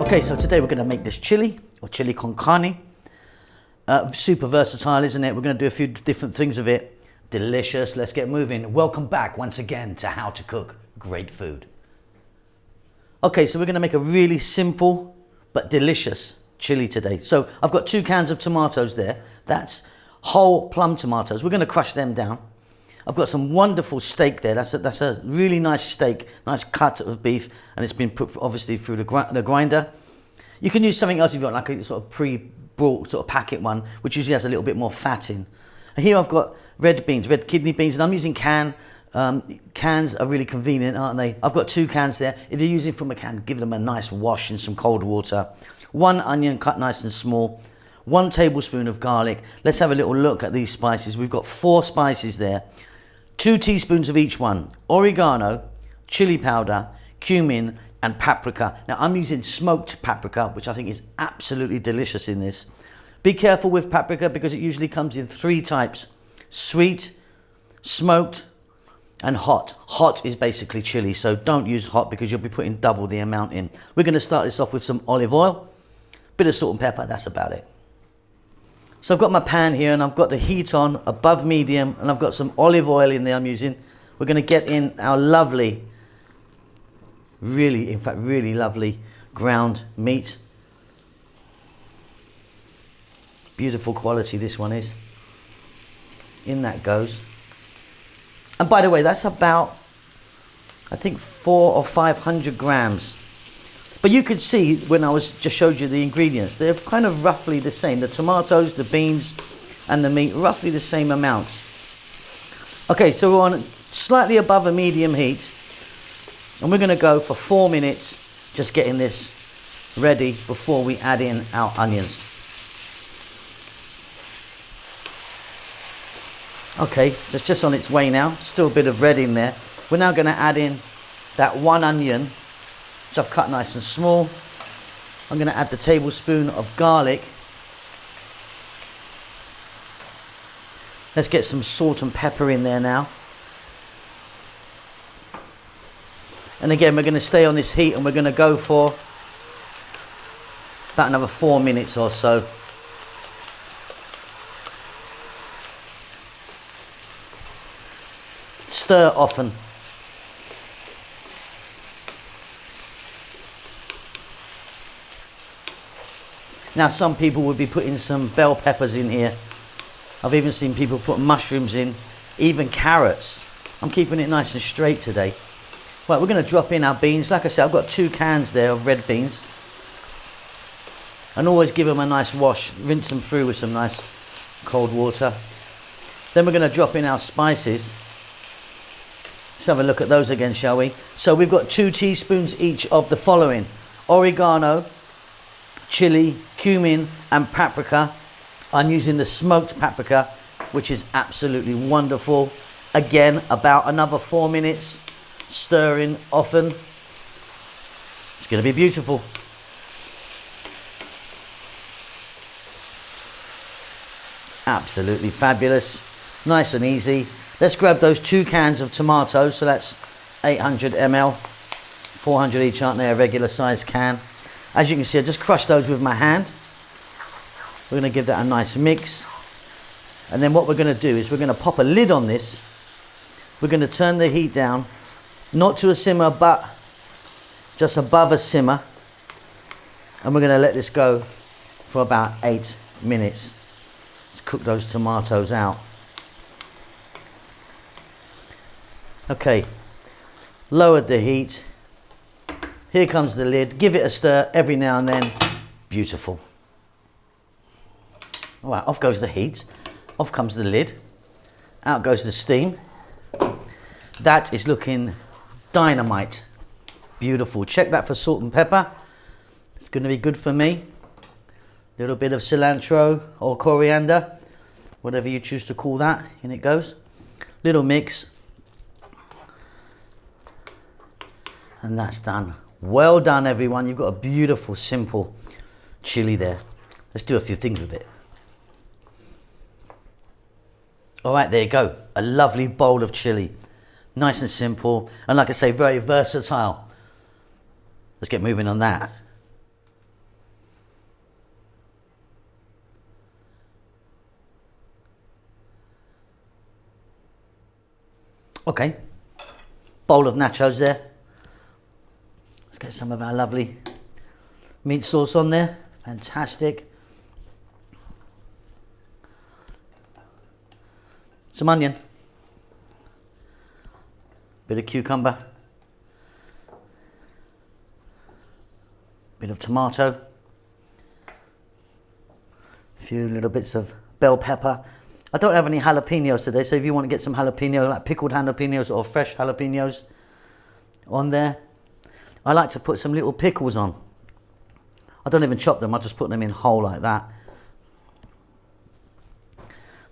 Okay, so today we're going to make this chili, or chili con carne. Super versatile, isn't it? We're going to do a few different things with it. Delicious. Let's get moving. Welcome back once again to How to Cook Great Food. Okay, so we're going to make a really simple but delicious chili today. So I've got 2 cans of tomatoes there. That's whole plum tomatoes. We're going to crush them down. I've got some wonderful steak there. That's a really nice steak, nice cut of beef, and it's been put obviously through the grinder. You can use something else if you want, like a sort of pre-brought sort of packet one, which usually has a little bit more fat in. And here I've got red beans, red kidney beans, and I'm using cans are really convenient, aren't they? I've got 2 cans there. If you're using from a can, give them a nice wash in some cold water. 1 onion cut nice and small. 1 tablespoon of garlic. Let's have a little look at these spices. We've got 4 spices there. 2 teaspoons of each one. Oregano, chili powder, cumin, and paprika. Now I'm using smoked paprika, which I think is absolutely delicious in this. Be careful with paprika because it usually comes in 3 types: sweet, smoked, and hot. Hot is basically chili, so don't use hot because you'll be putting double the amount in. We're going to start this off with some olive oil, bit of salt and pepper, that's about it. So I've got my pan here and I've got the heat on above medium, and I've got some olive oil in there I'm using. We're going to get in our lovely, really lovely ground meat. Beautiful quality this one is. In that goes. And by the way, that's about, I think, 400 or 500 grams. But you could see when I just showed you the ingredients, they're kind of roughly the same. The tomatoes, the beans, and the meat, roughly the same amounts. Okay, so we're on slightly above a medium heat. And we're going to go for 4 minutes, just getting this ready before we add in our onions. Okay, so it's just on its way now. Still a bit of red in there. We're now going to add in that 1 onion, which I've cut nice and small. I'm going to add the tablespoon of garlic. Let's get some salt and pepper in there now. And again, we're going to stay on this heat and we're going to go for about another 4 minutes or so. Stir often. Now some people would be putting some bell peppers in here. I've even seen people put mushrooms in, even carrots. I'm keeping it nice and straight today. Right, we're going to drop in our beans. Like I said, I've got 2 cans there of red beans. And always give them a nice wash. Rinse them through with some nice cold water. Then we're going to drop in our spices. Let's have a look at those again, shall we? So we've got 2 teaspoons each of the following: oregano, chili, cumin, and paprika. I'm using the smoked paprika, which is absolutely wonderful. Again, about another 4 minutes, stirring often. It's going to be beautiful. Absolutely fabulous. Nice and easy. Let's grab those 2 cans of tomatoes. So that's 800 ml, 400 each, aren't they? A regular size can. As you can see, I just crushed those with my hand. We're going to give that a nice mix. And then what we're going to do is we're going to pop a lid on this. We're going to turn the heat down, not to a simmer, but just above a simmer. And we're going to let this go for about 8 minutes. Let's cook those tomatoes out. Okay, lowered the heat. Here comes the lid. Give it a stir every now and then. Beautiful. All right, off goes the heat. Off comes the lid. Out goes the steam. That is looking dynamite. Beautiful. Check that for salt and pepper. It's going to be good for me. A little bit of cilantro or coriander, whatever you choose to call that. In it goes. Little mix. And that's done. Well done, everyone. You've got a beautiful, simple chili there. Let's do a few things with it. All right, there you go. A lovely bowl of chili. Nice and simple. And like I say, very versatile. Let's get moving on that. Okay, bowl of nachos there. Let's get some of our lovely meat sauce on there. Fantastic. Some onion. Bit of cucumber. Bit of tomato. A few little bits of bell pepper. I don't have any jalapenos today, so if you want to get some jalapeno, like pickled jalapenos or fresh jalapenos on there. I like to put some little pickles on. I don't even chop them, I just put them in whole like that.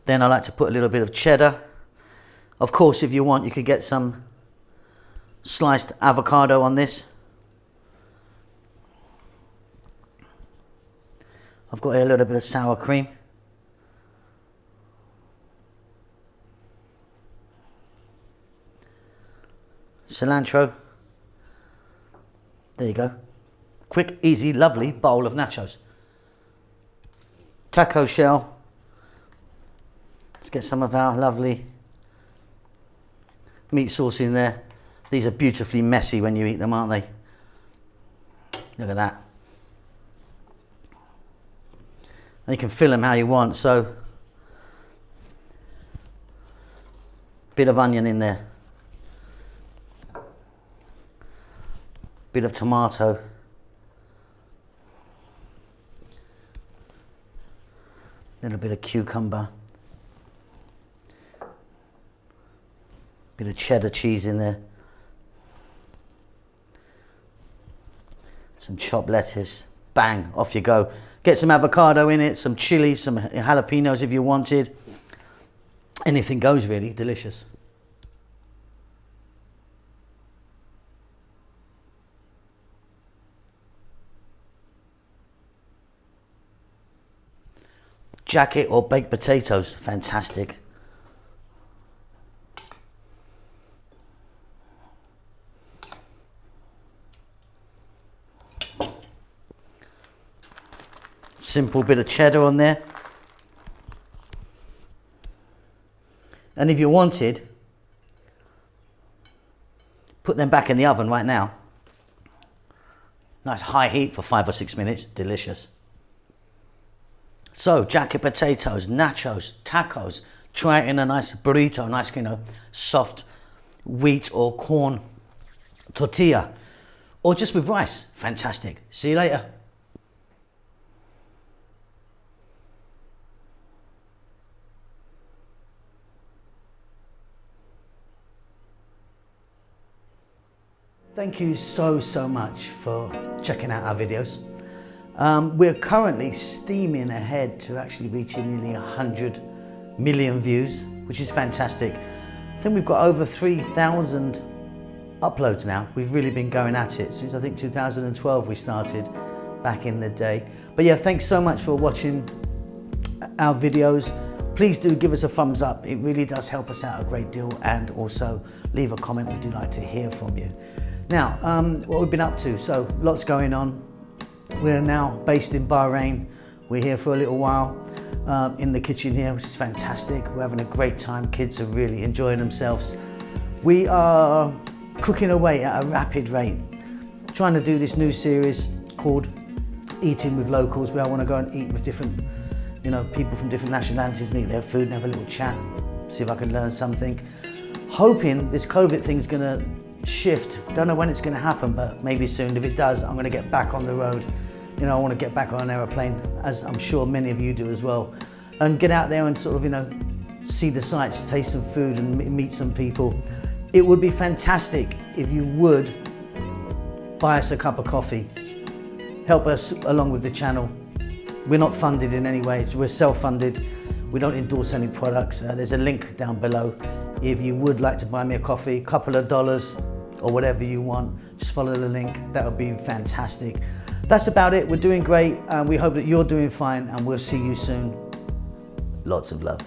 Then I like to put a little bit of cheddar. Of course, if you want, you could get some sliced avocado on this. I've got here a little bit of sour cream. Cilantro. There you go. Quick, easy, lovely bowl of nachos. Taco shell. Let's get some of our lovely meat sauce in there. These are beautifully messy when you eat them, aren't they? Look at that. And you can fill them how you want, so bit of onion in there. Bit of tomato. Little bit of cucumber. Bit of cheddar cheese in there. Some chopped lettuce. Bang, off you go. Get some avocado in it, some chili, some jalapenos if you wanted. Anything goes really, delicious. Jacket or baked potatoes, fantastic. Simple bit of cheddar on there. And if you wanted, put them back in the oven right now. Nice high heat for 5 or 6 minutes, delicious. So, jacket potatoes, nachos, tacos, try it in a nice burrito, nice, soft wheat or corn tortilla, or just with rice, fantastic. See you later. Thank you so much for checking out our videos. We're currently steaming ahead to actually reaching nearly 100 million views, which is fantastic. I think we've got over 3,000 uploads now. We've really been going at it since I think 2012 we started back in the day. But yeah, thanks so much for watching our videos. Please do give us a thumbs up. It really does help us out a great deal, and also leave a comment. We do like to hear from you. Now, what we've been up to, so lots going on. We're now based in Bahrain. We're here for a little while in the kitchen here, which is fantastic. We're having a great time. Kids are really enjoying themselves. We are cooking away at a rapid rate, trying to do this new series called Eating with Locals, where I want to go and eat with different, people from different nationalities and eat their food and have a little chat, see if I can learn something. Hoping this COVID thing's gonna shift. Don't know when it's going to happen, but maybe soon. If it does, I'm going to get back on the road. I want to get back on an aeroplane, as I'm sure many of you do as well, and get out there and sort of, see the sights, taste some food and meet some people. It would be fantastic if you would buy us a cup of coffee, help us along with the channel. We're not funded in any way, we're self-funded. We don't endorse any products. There's a link down below. If you would like to buy me a coffee, couple of dollars or whatever you want, just follow the link. That would be fantastic. That's about it. We're doing great, and we hope that you're doing fine, and we'll see you soon. Lots of love.